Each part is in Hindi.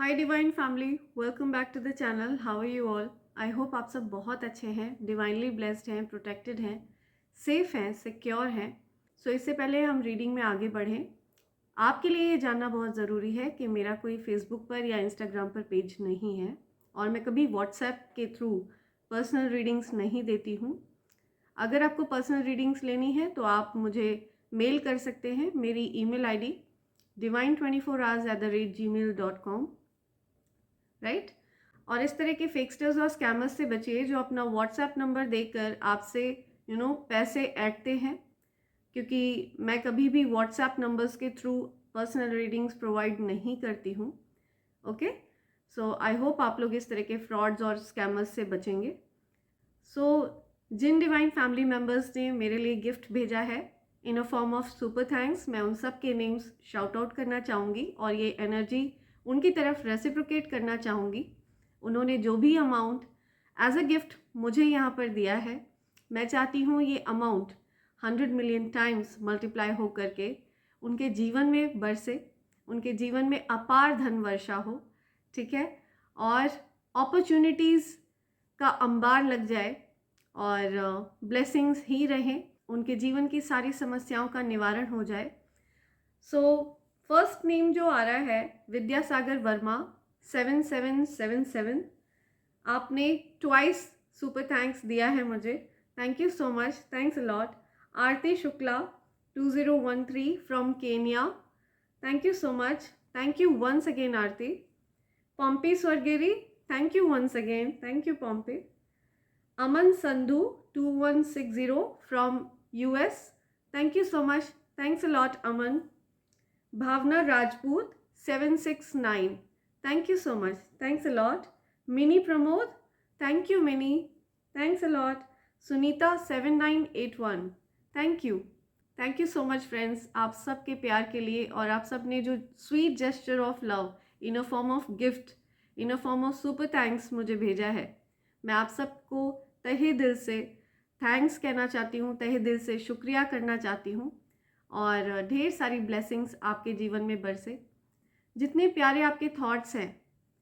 Hi divine family, welcome back to the channel. How are you all? I hope आप सब बहुत अच्छे हैं, डिवाइनली ब्लेस्ड हैं, प्रोटेक्टेड हैं, सेफ हैं, सिक्योर हैं। सो इससे पहले हम रीडिंग में आगे बढ़ें, आपके लिए ये जानना बहुत ज़रूरी है कि मेरा कोई फेसबुक पर या इंस्टाग्राम पर पेज नहीं है और मैं कभी व्हाट्सएप के थ्रू पर्सनल रीडिंग्स नहीं देती हूँ। अगर आपको पर्सनल रीडिंग्स लेनी है तो आप मुझे मेल कर सकते हैं। मेरी ईमेल आईडी divine24hours@gmail.com, राइट। और इस तरह के फेकस्टर्स और स्कैमर्स से बचिए जो अपना व्हाट्सएप नंबर देकर आपसे पैसे ऐंठते हैं, क्योंकि मैं कभी भी व्हाट्सएप नंबर्स के थ्रू पर्सनल रीडिंग्स प्रोवाइड नहीं करती हूँ। ओके, सो आई होप आप लोग इस तरह के फ्रॉड्स और स्कैमर्स से बचेंगे। सो जिन डिवाइन फैमिली मेम्बर्स ने मेरे लिए गिफ्ट भेजा है in a form of super thanks, मैं उन सब के नेम्स शाउट आउट करना चाहूँगी और ये एनर्जी उनकी तरफ रेसिप्रोकेट करना चाहूँगी। उन्होंने जो भी अमाउंट एज अ गिफ्ट मुझे यहाँ पर दिया है, मैं चाहती हूँ ये अमाउंट 100 मिलियन टाइम्स मल्टीप्लाई हो करके उनके जीवन में बरसे, उनके जीवन में अपार धन वर्षा हो, ठीक है, और अपॉर्चुनिटीज़ का अंबार लग जाए और ब्लेसिंग्स ही रहें, उनके जीवन की सारी समस्याओं का निवारण हो जाए। सो फर्स्ट नेम जो आ रहा है विद्यासागर वर्मा 7777। आपने ट्वाइस सुपर थैंक्स दिया है मुझे, thank you so much, thanks a lot. Aarti Shukla 2013 from Kenya, thank you so much, thank you once again Aarti. Pompi Swargiary, thank you once again, thank you Pompi. Aman Sandhu 2160 from US, thank you so much, thanks a lot Aman. Bhavna Rajput 769, thank you so much, thanks a lot. Mini Pramod, thank you Mini, thanks a lot. Sunita 7981, thank you so much friends, आप सब के प्यार के लिए और आप सब ने जो sweet gesture of love in a form of gift, in a form of super thanks मुझे भेजा है। मैं आप सबको तहे दिल से थैंक्स कहना चाहती हूँ, तहे दिल से शुक्रिया करना चाहती हूँ और ढेर सारी ब्लेसिंग्स आपके जीवन में बरसे। जितने प्यारे आपके थॉट्स हैं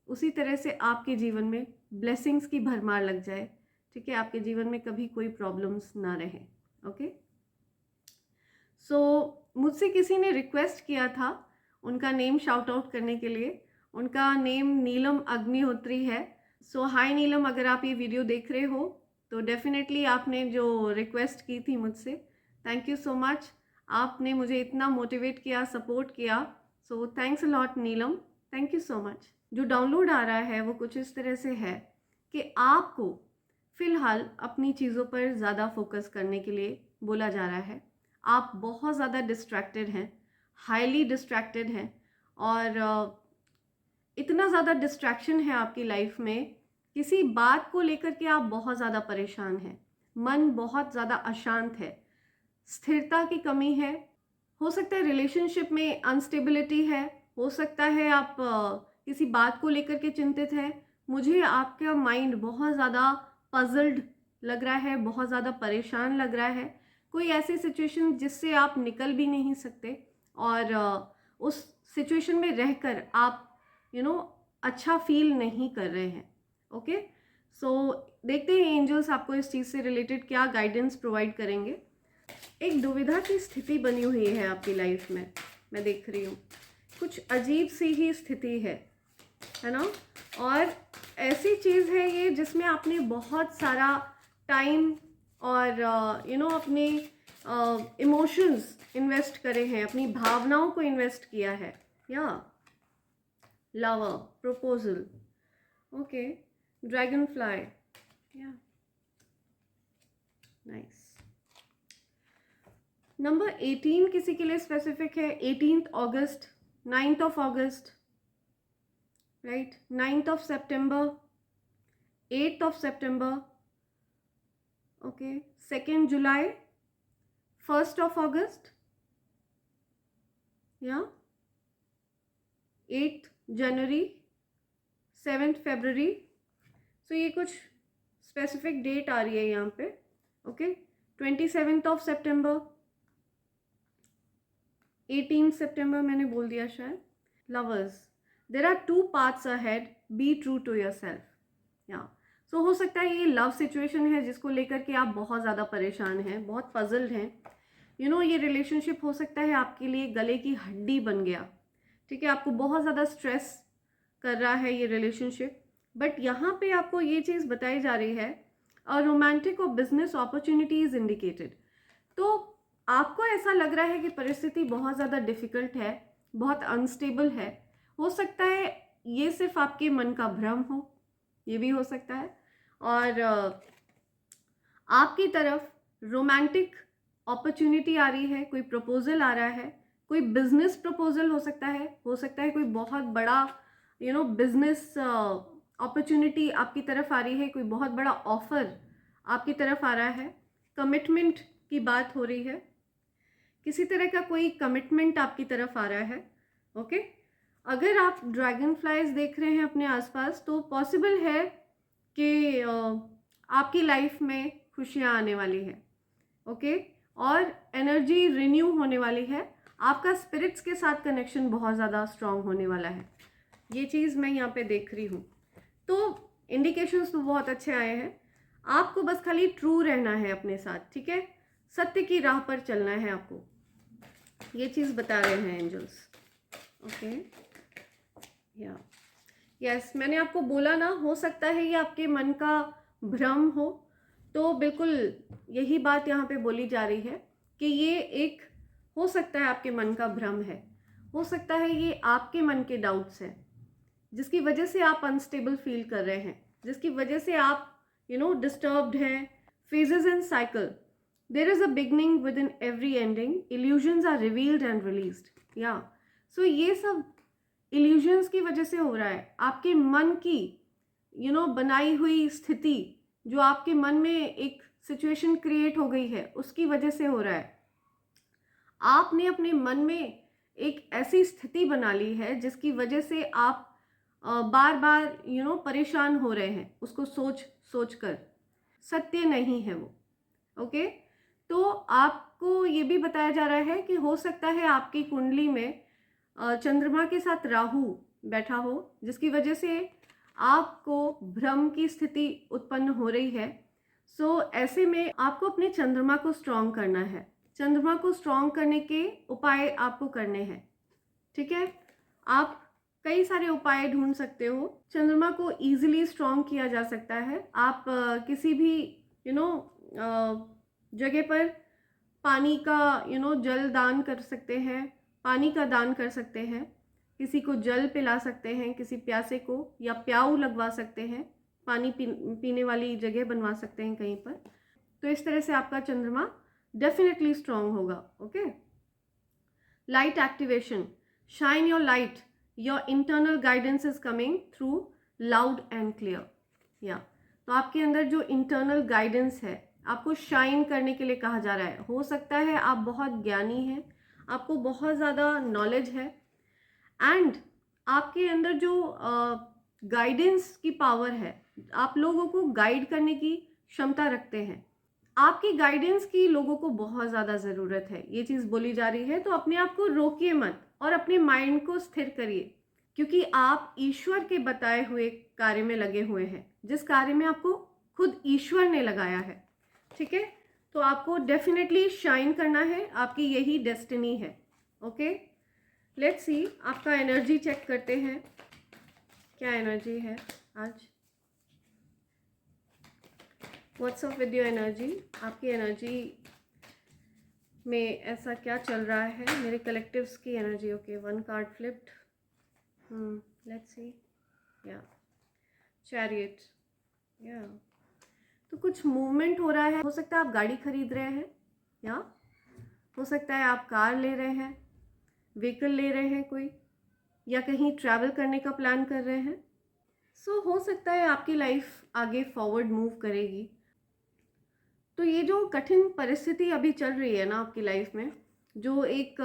उसी तरह से आपके जीवन में ब्लेसिंग्स की भरमार लग जाए, ठीक है, आपके जीवन में कभी कोई प्रॉब्लम्स ना रहे। ओके, सो मुझसे किसी ने रिक्वेस्ट किया था उनका नेम शाउट आउट करने के लिए। उनका नेम नीलम अग्निहोत्री है। सो हाय नीलम, अगर आप ये वीडियो देख रहे हो तो डेफिनेटली आपने जो रिक्वेस्ट की थी मुझसे, थैंक यू सो मच। आपने मुझे इतना मोटिवेट किया, सपोर्ट किया, so thanks a lot Neelam, thank you so much. जो डाउनलोड आ रहा है वो कुछ इस तरह से है कि आपको फ़िलहाल अपनी चीज़ों पर ज़्यादा फोकस करने के लिए बोला जा रहा है। आप बहुत ज़्यादा डिस्ट्रैक्टेड हैं, हाईली डिस्ट्रैक्टेड हैं और इतना ज़्यादा डिस्ट्रैक्शन है आपकी लाइफ में, किसी बात को लेकर के आप बहुत ज़्यादा परेशान हैं, मन बहुत ज़्यादा अशांत है, स्थिरता की कमी है, हो सकता है रिलेशनशिप में अनस्टेबिलिटी है, हो सकता है आप किसी बात को लेकर के चिंतित हैं। मुझे आपका माइंड बहुत ज़्यादा पजल्ड लग रहा है, बहुत ज़्यादा परेशान लग रहा है। कोई ऐसी सिचुएशन जिससे आप निकल भी नहीं सकते और उस सिचुएशन में रहकर आप अच्छा फील नहीं कर रहे हैं। ओके, सो देखते हैं एंजल्स आपको इस चीज़ से रिलेटेड क्या गाइडेंस प्रोवाइड करेंगे। एक दुविधा की स्थिति बनी हुई है आपकी लाइफ में, मैं देख रही हूँ, कुछ अजीब सी ही स्थिति है ना। और ऐसी चीज़ है ये जिसमें आपने बहुत सारा टाइम और अपने इमोशंस इन्वेस्ट करे हैं, अपनी भावनाओं को इन्वेस्ट किया है। या lover proposal, okay, dragon fly, या नाइस। नंबर 18 किसी के लिए स्पेसिफिक है, 18 अगस्त, 9th of August, right, 9th of September, 8th of September, okay, 2nd July, 1st of August, या 8th January, 7th February। सो ये कुछ स्पेसिफिक डेट आ रही है यहाँ पे। ओके, 27th of September, 18 सितंबर मैंने बोल दिया शायद। Lovers, there are 2 paths ahead, be true to yourself. या सो हो सकता है ये लव सिचुएशन है जिसको लेकर के आप बहुत ज़्यादा परेशान हैं, बहुत पजल्ड हैं। ये रिलेशनशिप हो सकता है आपके लिए गले की हड्डी बन गया, ठीक है, आपको बहुत ज़्यादा स्ट्रेस कर रहा है ये रिलेशनशिप। बट यहाँ पे आपको ये चीज़ बताई जा रही है, और रोमांटिक और बिजनेस अपॉर्चुनिटीज इंडिकेटेड। तो आपको ऐसा लग रहा है कि परिस्थिति बहुत ज़्यादा डिफिकल्ट है, बहुत अनस्टेबल है। हो सकता है ये सिर्फ आपके मन का भ्रम हो, ये भी हो सकता है। और आपकी तरफ रोमांटिक अपॉर्चुनिटी आ रही है, कोई प्रपोजल आ रहा है, कोई बिजनेस प्रपोजल हो सकता है कोई बहुत बड़ा बिजनेस अपॉर्चुनिटी आपकी तरफ आ रही है, कोई बहुत बड़ा ऑफर आपकी तरफ आ रहा है, कमिटमेंट की बात हो रही है, किसी तरह का कोई कमिटमेंट आपकी तरफ आ रहा है। ओके, अगर आप ड्रैगन फ्लाइज देख रहे हैं अपने आसपास तो पॉसिबल है कि आपकी लाइफ में खुशियाँ आने वाली है। ओके, और एनर्जी रिन्यू होने वाली है, आपका स्पिरिट्स के साथ कनेक्शन बहुत ज़्यादा स्ट्रांग होने वाला है, ये चीज़ मैं यहाँ पे देख रही हूँ। तो इंडिकेशंस तो बहुत अच्छे आए हैं, आपको बस खाली ट्रू रहना है अपने साथ, ठीक है, सत्य की राह पर चलना है आपको, ये चीज़ बता रहे हैं एंजल्स। ओके, या यस, मैंने आपको बोला ना, हो सकता है ये आपके मन का भ्रम हो, तो बिल्कुल यही बात यहाँ पे बोली जा रही है कि ये एक हो सकता है आपके मन का भ्रम है, हो सकता है ये आपके मन के डाउट्स हैं जिसकी वजह से आप अनस्टेबल फील कर रहे हैं, जिसकी वजह से आप डिस्टर्ब्ड हैं। Phases and cycle, there is a beginning within every ending, illusions are revealed and released. या सो ये सब इल्यूजन्स की वजह से हो रहा है, आपके मन की बनाई हुई स्थिति, जो आपके मन में एक सिचुएशन क्रिएट हो गई है उसकी वजह से हो रहा है। आपने अपने मन में एक ऐसी स्थिति बना ली है जिसकी वजह से आप बार बार परेशान हो रहे हैं, उसको सोच कर, सत्य नहीं है वो। ओके, तो आपको ये भी बताया जा रहा है कि हो सकता है आपकी कुंडली में चंद्रमा के साथ राहु बैठा हो, जिसकी वजह से आपको भ्रम की स्थिति उत्पन्न हो रही है। सो ऐसे में आपको अपने चंद्रमा को स्ट्रॉन्ग करना है, चंद्रमा को स्ट्रॉन्ग करने के उपाय आपको करने हैं, ठीक है। आप कई सारे उपाय ढूंढ सकते हो, चंद्रमा को इजीली स्ट्रॉन्ग किया जा सकता है। आप किसी भी जगह पर पानी का जल दान कर सकते हैं, पानी का दान कर सकते हैं, किसी को जल पिला सकते हैं, किसी प्यासे को, या प्याऊ लगवा सकते हैं, पानी पीने वाली जगह बनवा सकते हैं कहीं पर। तो इस तरह से आपका चंद्रमा डेफिनेटली स्ट्रॉन्ग होगा। Okay, light activation, shine your light, your internal guidance is coming through loud and clear. या तो आपके अंदर जो इंटरनल गाइडेंस है आपको शाइन करने के लिए कहा जा रहा है। हो सकता है आप बहुत ज्ञानी हैं, आपको बहुत ज़्यादा नॉलेज है, एंड आपके अंदर जो गाइडेंस की पावर है, आप लोगों को गाइड करने की क्षमता रखते हैं, आपकी गाइडेंस की लोगों को बहुत ज़्यादा ज़रूरत है, ये चीज़ बोली जा रही है। तो अपने आप को रोकिए मत और अपने माइंड को स्थिर करिए, क्योंकि आप ईश्वर के बताए हुए कार्य में लगे हुए हैं, जिस कार्य में आपको खुद ईश्वर ने लगाया है, ठीक है। तो आपको डेफिनेटली शाइन करना है, आपकी यही डेस्टिनी है। ओके, लेट्स सी, आपका एनर्जी चेक करते हैं, क्या एनर्जी है आज। What's up with your energy, आपकी एनर्जी में ऐसा क्या चल रहा है, मेरे कलेक्टिव्स की energy. Okay, 1 card flipped, let's see, या चैरियट, या तो कुछ मूवमेंट हो रहा है। हो सकता है आप गाड़ी खरीद रहे हैं, या हो सकता है आप कार ले रहे हैं, व्हीकल ले रहे हैं कोई, या कहीं ट्रैवल करने का प्लान कर रहे हैं। सो हो सकता है आपकी लाइफ आगे फॉरवर्ड मूव करेगी। तो ये जो कठिन परिस्थिति अभी चल रही है ना आपकी लाइफ में, जो एक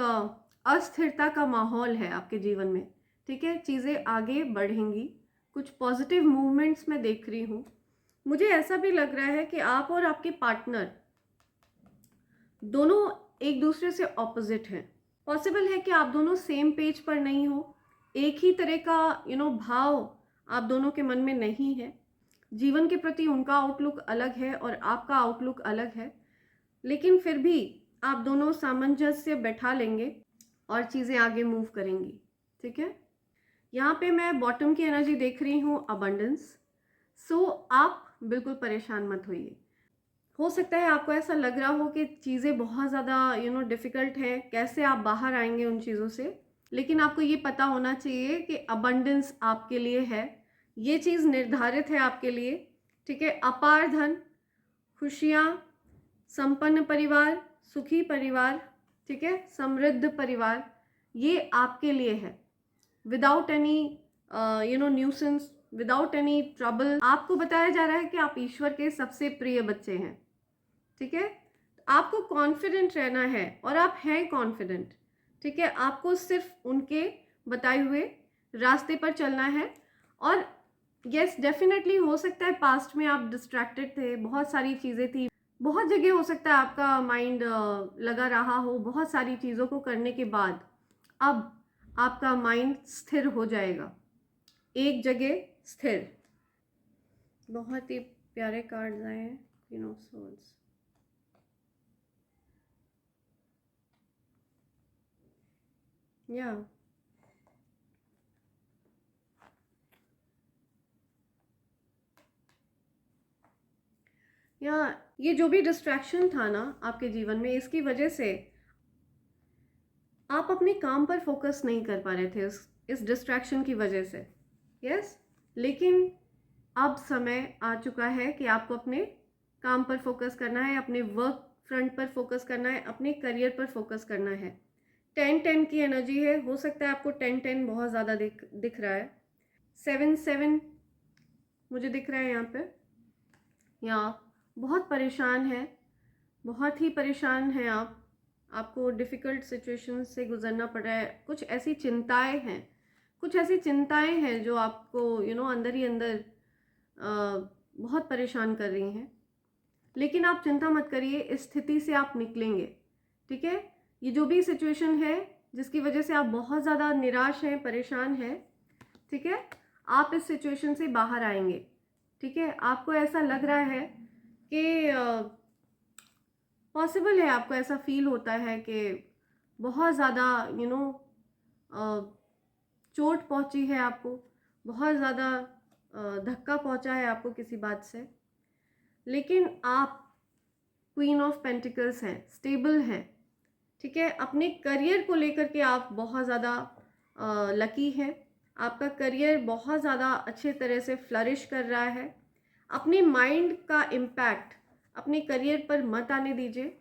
अस्थिरता का माहौल है आपके जीवन में, ठीक है, चीज़ें आगे बढ़ेंगी, कुछ पॉजिटिव मूवमेंट्स मैं देख रही हूँ। मुझे ऐसा भी लग रहा है कि आप और आपके पार्टनर दोनों एक दूसरे से ऑपोजिट हैं। पॉसिबल है कि आप दोनों सेम पेज पर नहीं हो, एक ही तरह का भाव आप दोनों के मन में नहीं है। जीवन के प्रति उनका आउटलुक अलग है और आपका आउटलुक अलग है, लेकिन फिर भी आप दोनों सामंजस्य बैठा लेंगे और चीज़ें आगे मूव करेंगी। ठीक है, यहाँ पे मैं बॉटम की एनर्जी देख रही हूँ, अबंडेंस। सो आप बिल्कुल परेशान मत होइए। हो सकता है आपको ऐसा लग रहा हो कि चीज़ें बहुत ज़्यादा डिफ़िकल्ट हैं, कैसे आप बाहर आएंगे उन चीज़ों से, लेकिन आपको ये पता होना चाहिए कि अबंडेंस आपके लिए है, ये चीज़ निर्धारित है आपके लिए। ठीक है, अपार धन, खुशियाँ, संपन्न परिवार, सुखी परिवार, ठीक है, समृद्ध परिवार, ये आपके लिए है, without any nuisance, without any trouble. आपको बताया जा रहा है कि आप ईश्वर के सबसे प्रिय बच्चे हैं। ठीक है, आपको कॉन्फिडेंट रहना है और आप हैं कॉन्फिडेंट। ठीक है, आपको सिर्फ उनके बताए हुए रास्ते पर चलना है। और यस, डेफिनेटली हो सकता है पास्ट में आप डिस्ट्रैक्टेड थे, बहुत सारी चीज़ें थी, बहुत जगह हो सकता है आपका माइंड लगा रहा हो बहुत सारी चीज़ों को करने के बाद। अब आपका माइंड स्थिर हो जाएगा, एक जगह स्थिर। बहुत ही प्यारे कार्ड्स आए हैं, क्वीन ऑफ सोल्स। या ये जो भी डिस्ट्रैक्शन था ना आपके जीवन में, इसकी वजह से आप अपने काम पर फोकस नहीं कर पा रहे थे इस डिस्ट्रैक्शन की वजह से। यस, लेकिन अब समय आ चुका है कि आपको अपने काम पर फोकस करना है, अपने वर्क फ्रंट पर फोकस करना है, अपने करियर पर फोकस करना है। 10-10 की एनर्जी है, हो सकता है आपको 10-10 बहुत ज़्यादा दिख रहा है। 7-7 मुझे दिख रहा है यहाँ पे। यहाँ बहुत परेशान है, बहुत ही परेशान हैं आप, आपको डिफ़िकल्ट सिचुएशन से गुजरना पड़ रहा है। कुछ ऐसी चिंताएं हैं, कुछ ऐसी चिंताएं हैं जो आपको अंदर ही अंदर बहुत परेशान कर रही हैं। लेकिन आप चिंता मत करिए, इस स्थिति से आप निकलेंगे। ठीक है, ये जो भी सिचुएशन है जिसकी वजह से आप बहुत ज़्यादा निराश हैं, परेशान हैं, ठीक है, आप इस सिचुएशन से बाहर आएंगे। ठीक है, आपको ऐसा लग रहा है कि पॉसिबल है, आपको ऐसा फील होता है कि बहुत ज़्यादा चोट पहुंची है आपको, बहुत ज़्यादा धक्का पहुंचा है आपको किसी बात से, लेकिन आप क्वीन ऑफ पेंटिकल्स हैं, स्टेबल हैं। ठीक है, अपने करियर को लेकर के आप बहुत ज़्यादा लकी हैं, आपका करियर बहुत ज़्यादा अच्छे तरह से फ्लरिश कर रहा है। अपने माइंड का इम्पैक्ट अपने करियर पर मत आने दीजिए।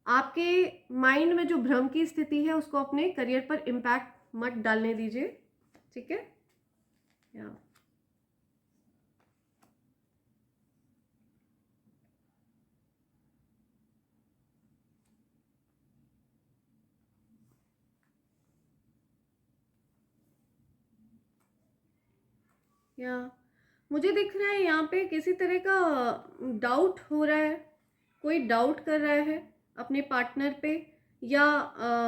आपके माइंड में जो भ्रम की स्थिति है उसको अपने करियर पर इम्पैक्ट मत डालने दीजिए। ठीक है, या मुझे दिख रहा है यहाँ पे किसी तरह का डाउट हो रहा है, कोई डाउट कर रहा है अपने पार्टनर पे, या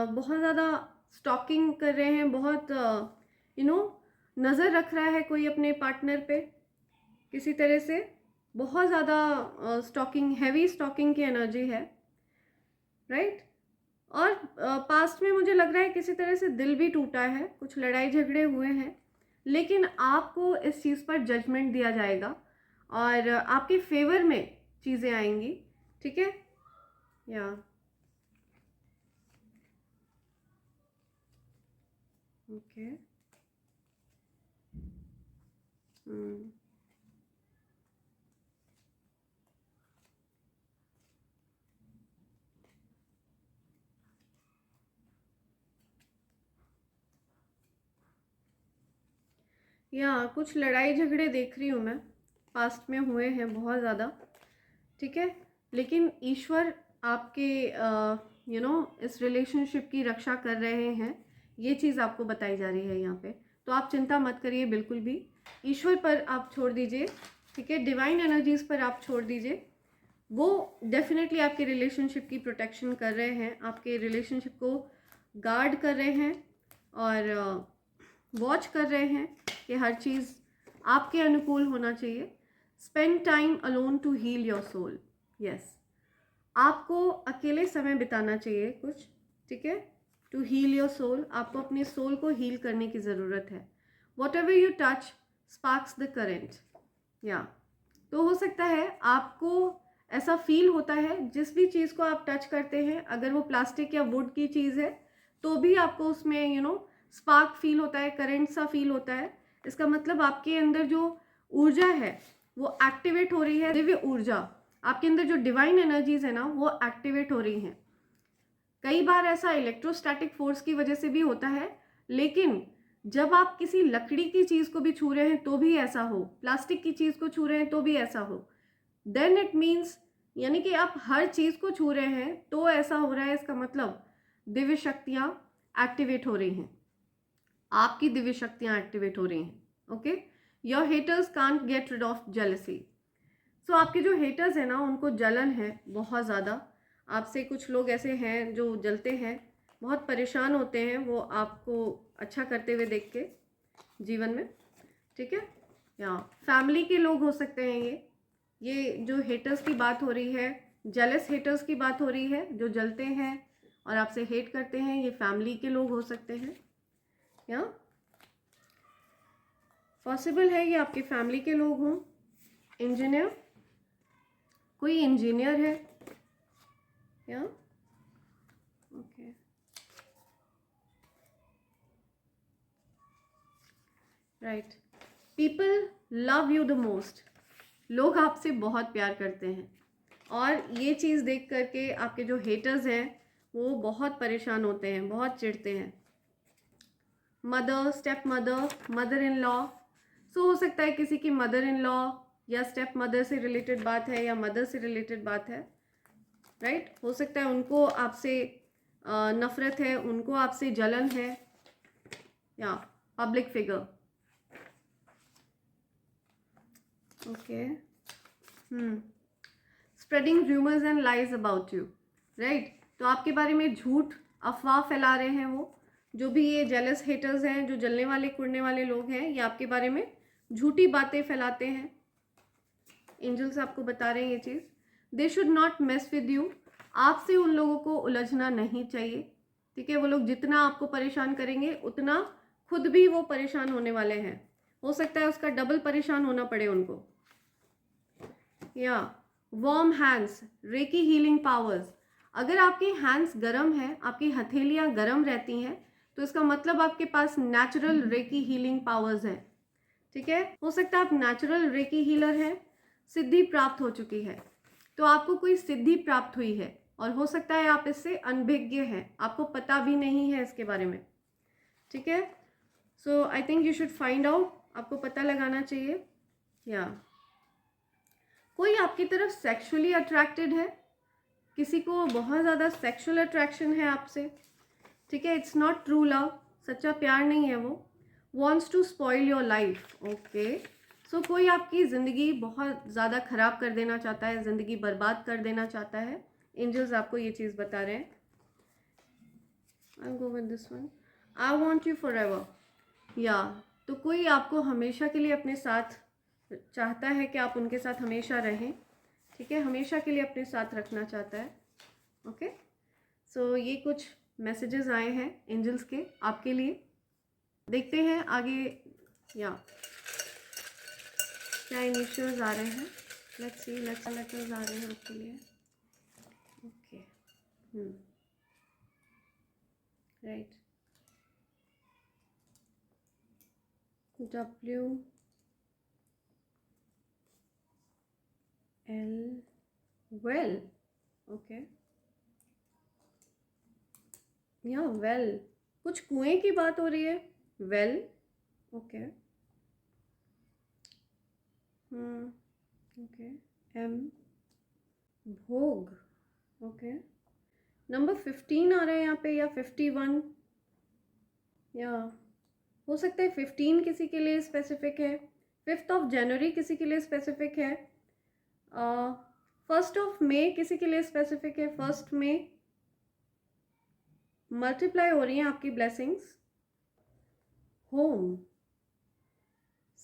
बहुत ज़्यादा स्टॉकिंग कर रहे हैं, बहुत नज़र रख रहा है कोई अपने पार्टनर पे किसी तरह से। बहुत ज़्यादा स्टॉकिंग, हैवी स्टॉकिंग की एनर्जी है, राइट। और पास्ट में मुझे लग रहा है किसी तरह से दिल भी टूटा है, कुछ लड़ाई झगड़े हुए हैं, लेकिन आपको इस चीज़ पर जजमेंट दिया जाएगा और आपके फेवर में चीज़ें आएंगी। ठीक है, या ओके, या कुछ लड़ाई झगड़े देख रही हूँ मैं, पास्ट में हुए हैं बहुत ज़्यादा। ठीक है, लेकिन ईश्वर आपके इस रिलेशनशिप की रक्षा कर रहे हैं, ये चीज़ आपको बताई जा रही है यहाँ पे। तो आप चिंता मत करिए बिल्कुल भी, ईश्वर पर आप छोड़ दीजिए। ठीक है, डिवाइन एनर्जीज पर आप छोड़ दीजिए, वो डेफिनेटली आपके रिलेशनशिप की प्रोटेक्शन कर रहे हैं, आपके रिलेशनशिप को गार्ड कर रहे हैं। और वॉच कर रहे हैं कि हर चीज़ आपके अनुकूल होना चाहिए। Spend time alone to heal your soul. Yes, आपको अकेले समय बिताना चाहिए कुछ, ठीक है, टू हील योर सोल। आपको अपने सोल को हील करने की ज़रूरत है। What ever you touch sparks the current. या तो हो सकता है आपको ऐसा फील होता है, जिस भी चीज़ को आप टच करते हैं, अगर वो प्लास्टिक या वुड की चीज़ है तो भी आपको उसमें स्पार्क फील होता है, करंट सा फील होता है। इसका मतलब आपके अंदर जो ऊर्जा है वो एक्टिवेट हो रही है। दिव्य ऊर्जा, आपके अंदर जो डिवाइन एनर्जीज है ना, वो एक्टिवेट हो रही हैं। कई बार ऐसा इलेक्ट्रोस्टैटिक फोर्स की वजह से भी होता है, लेकिन जब आप किसी लकड़ी की चीज़ को भी छू रहे हैं तो भी ऐसा हो, प्लास्टिक की चीज़ को छू रहे हैं तो भी ऐसा हो, देन इट मीन्स, यानी कि आप हर चीज़ को छू रहे हैं तो ऐसा हो रहा है, इसका मतलब दिव्य शक्तियाँ एक्टिवेट हो रही हैं, आपकी दिव्य शक्तियाँ एक्टिवेट हो रही हैं। Okay, your haters can't get rid of jealousy. So आपके जो हेटर्स हैं ना, उनको जलन है बहुत ज़्यादा आपसे। कुछ लोग ऐसे हैं जो जलते हैं, बहुत परेशान होते हैं वो आपको अच्छा करते हुए देख के जीवन में, ठीक है। या फैमिली के लोग हो सकते हैं ये जो हेटर्स की बात हो रही है, जेलस हेटर्स की बात हो रही है, जो जलते हैं और आपसे हेट करते हैं, ये फैमिली के लोग हो सकते हैं। या पॉसिबल है ये आपकी फैमिली के लोग हों। इंजीनियर, कोई इंजीनियर है या okay, right. People love you the most. लोग आपसे बहुत प्यार करते हैं और ये चीज़ देख करके आपके जो हेटर्स हैं वो बहुत परेशान होते हैं, बहुत चिढ़ते हैं। Mother, step mother, mother in law. So हो सकता है किसी की मदर इन लॉ या स्टेप मदर से रिलेटेड बात है या मदर से रिलेटेड बात है, राइट। हो सकता है उनको आपसे नफरत है, उनको आपसे जलन है। या public figure, okay, spreading rumours and lies about you, right. तो आपके बारे में झूठ अफवाह फैला रहे हैं वो, जो भी ये जेलस हेटर्स हैं, जो जलने वाले कुड़ने वाले लोग हैं, ये आपके बारे में झूठी बातें फैलाते हैं। एंजल्स आपको बता रहे हैं ये चीज़। They should not mess with you. आपसे उन लोगों को उलझना नहीं चाहिए, ठीक है। वो लोग जितना आपको परेशान करेंगे उतना खुद भी वो परेशान होने वाले हैं। हो सकता है उसका डबल परेशान होना पड़े उनको। या warm hands, recce healing powers. अगर आपके हैंड्स गर्म हैं, आपकी हथेलियाँ गर्म रहती हैं, तो इसका मतलब आपके पास नेचुरल रेकी हीलिंग पावर्स हैं, ठीक है। हो सकता है आप नेचुरल रेकी हीलर हैं, सिद्धि प्राप्त हो चुकी है, तो आपको कोई सिद्धि प्राप्त हुई है और हो सकता है आप इससे अनभिज्ञ हैं, आपको पता भी नहीं है इसके बारे में, ठीक है। So I think you should find out, आपको पता लगाना चाहिए। या कोई आपकी तरफ सेक्सुअली अट्रैक्टेड है, किसी को बहुत ज़्यादा सेक्सुअल अट्रैक्शन है आपसे, ठीक है। इट्स नॉट ट्रू लव, सच्चा प्यार नहीं है वो। Wants to spoil your life, okay. So कोई आपकी ज़िंदगी बहुत ज़्यादा ख़राब कर देना चाहता है, ज़िंदगी बर्बाद कर देना चाहता है। एंजल्स आपको ये चीज़ बता रहे हैं। I go with this one, I want you forever. या तो कोई आपको हमेशा के लिए अपने साथ चाहता है कि आप उनके साथ हमेशा रहें, ठीक है, हमेशा के लिए अपने साथ रखना चाहता है। ओके, सो ये कुछ मैसेजेस आए हैं एंजल्स के आपके लिए। देखते हैं आगे या क्या इनिशियल्स आ रहे हैं। लेट्स सी, लेटर्स आ रहे हैं आपके लिए। Okay, right. W L, well, okay. या वेल, कुछ कुएं की बात हो रही है। Well, okay, okay. M, भोग, ओके। नंबर 15 आ रहा है यहाँ पे या 51, या हो सकता है 15 किसी के लिए स्पेसिफिक है, 5th ऑफ जनवरी किसी के लिए स्पेसिफिक है, 1st ऑफ मे किसी के लिए स्पेसिफिक है। 1st में मल्टीप्लाई हो रही हैं आपकी blessings. Home,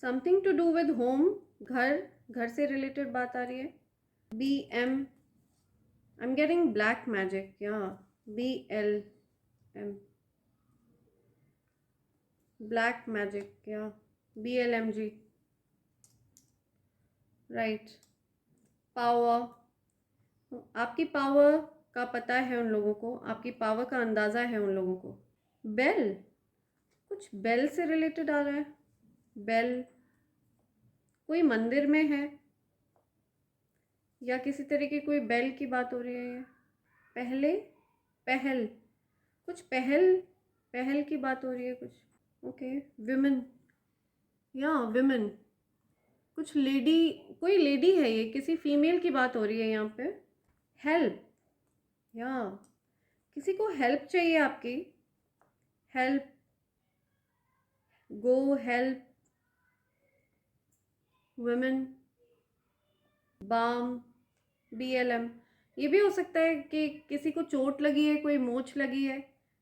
something to do with home, घर से रिलेटेड बात आ रही है। BM, I am getting black magic, या BLM, ब्लैक मैजिक, या BLMG, राइट। पावर, आपकी पावर का पता है उन लोगों को, आपकी पावर का अंदाज़ा है उन लोगों को। बेल, कुछ बेल से रिलेटेड आ रहा है। बेल कोई मंदिर में है, या किसी तरह की कोई बेल की बात हो रही है। पहले, पहल, कुछ पहल की बात हो रही है कुछ। ओके, विमेन, या विमेन, कुछ लेडी, कोई लेडी है, ये किसी फीमेल की बात हो रही है यहाँ पे। हेल्प, या किसी को हेल्प चाहिए आपकी। हेल्प, गो हेल्प, वुमेन, बाम, BLM। ये भी हो सकता है कि किसी को चोट लगी है, कोई मोच लगी है,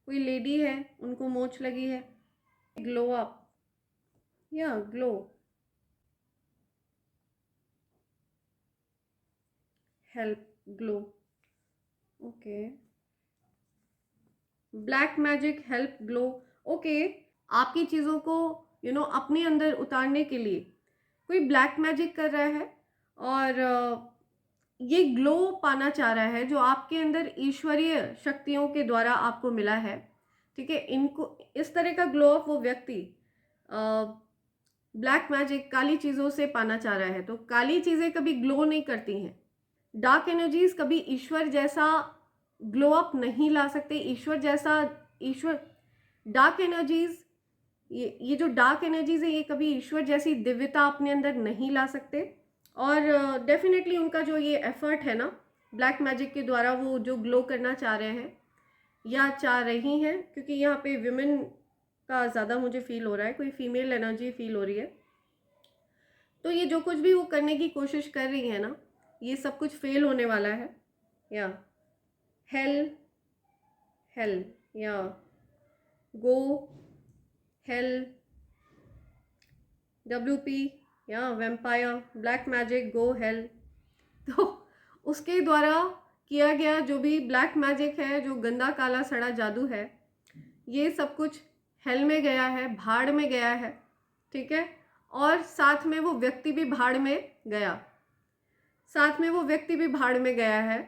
कोई लेडी है उनको मोच लगी है। ग्लो अप, या glow, help, glow, okay. Black magic, help, glow, okay. आपकी चीज़ों को अपने अंदर उतारने के लिए कोई ब्लैक मैजिक कर रहा है, और ये ग्लो पाना चाह रहा है जो आपके अंदर ईश्वरीय शक्तियों के द्वारा आपको मिला है। ठीक है, इनको इस तरह का ग्लो अप वो व्यक्ति ब्लैक मैजिक, काली चीज़ों से पाना चाह रहा है। तो काली चीज़ें कभी ग्लो नहीं करती हैं। डार्क एनर्जीज कभी ईश्वर जैसा ग्लो अप नहीं ला सकते। ईश्वर डार्क एनर्जीज, ये जो डार्क एनर्जीज है, ये कभी ईश्वर जैसी दिव्यता अपने अंदर नहीं ला सकते। और डेफिनेटली उनका जो ये एफर्ट है ना ब्लैक मैजिक के द्वारा, वो जो ग्लो करना चाह रहे हैं या चाह रही हैं, क्योंकि यहाँ पे विमेन का ज़्यादा मुझे फील हो रहा है, कोई फीमेल एनर्जी फील हो रही है। तो ये जो कुछ भी वो करने की कोशिश कर रही है ना, ये सब कुछ फेल होने वाला है। या हेल, हेल, या गो हेल, WP, या वेम्पायर, ब्लैक मैजिक, गो हेल। तो उसके द्वारा किया गया जो भी ब्लैक मैजिक है, जो गंदा काला सड़ा जादू है, ये सब कुछ हेल में गया है, भाड़ में गया है। ठीक है, और साथ में वो व्यक्ति भी भाड़ में गया, साथ में वो व्यक्ति भी भाड़ में गया है।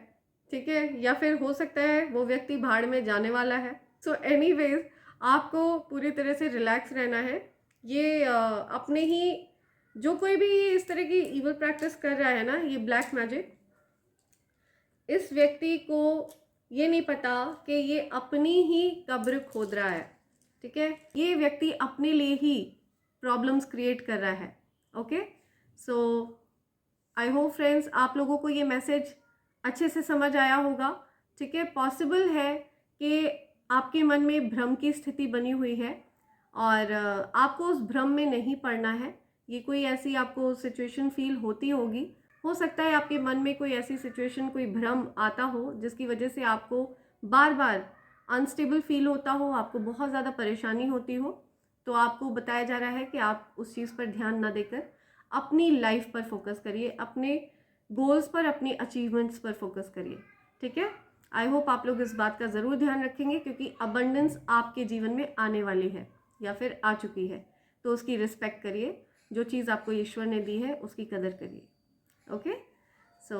ठीक है, या फिर हो सकता है वो व्यक्ति भाड़ में जाने वाला है। सो एनीवेज, आपको पूरी तरह से रिलैक्स रहना है। ये अपने ही, जो कोई भी इस तरह की इवल प्रैक्टिस कर रहा है ना, ये ब्लैक मैजिक, इस व्यक्ति को ये नहीं पता कि ये अपनी ही कब्र खोद रहा है। ठीक है, ये व्यक्ति अपने लिए ही प्रॉब्लम्स क्रिएट कर रहा है। Okay, so I hope friends आप लोगों को ये मैसेज अच्छे से समझ आया होगा। ठीक है, पॉसिबल है कि आपके मन में भ्रम की स्थिति बनी हुई है, और आपको उस भ्रम में नहीं पड़ना है। ये कोई ऐसी आपको सिचुएशन फील होती होगी, हो सकता है आपके मन में कोई ऐसी सिचुएशन, कोई भ्रम आता हो जिसकी वजह से आपको बार बार अनस्टेबल फील होता हो, आपको बहुत ज़्यादा परेशानी होती हो। तो आपको बताया जा रहा है कि आप उस चीज़ पर ध्यान ना देकर अपनी लाइफ पर फोकस करिए, अपने गोल्स पर, अपनी अचीवमेंट्स पर फोकस करिए। ठीक है, आई होप आप लोग इस बात का ज़रूर ध्यान रखेंगे, क्योंकि अबंडेंस आपके जीवन में आने वाली है या फिर आ चुकी है। तो उसकी रिस्पेक्ट करिए, जो चीज़ आपको ईश्वर ने दी है उसकी कदर करिए। Okay, so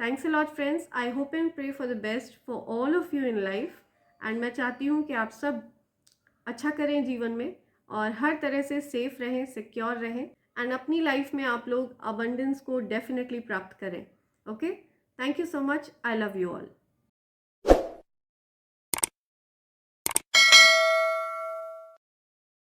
thanks a lot friends. I hope and pray for the best for all of you in life, and मैं चाहती हूँ कि आप सब अच्छा करें जीवन में, और हर तरह से सेफ रहें, सिक्योर रहें, एंड अपनी लाइफ में आप लोग अबंडेंस को डेफिनेटली प्राप्त करें। Okay, thank you so much, I love you all.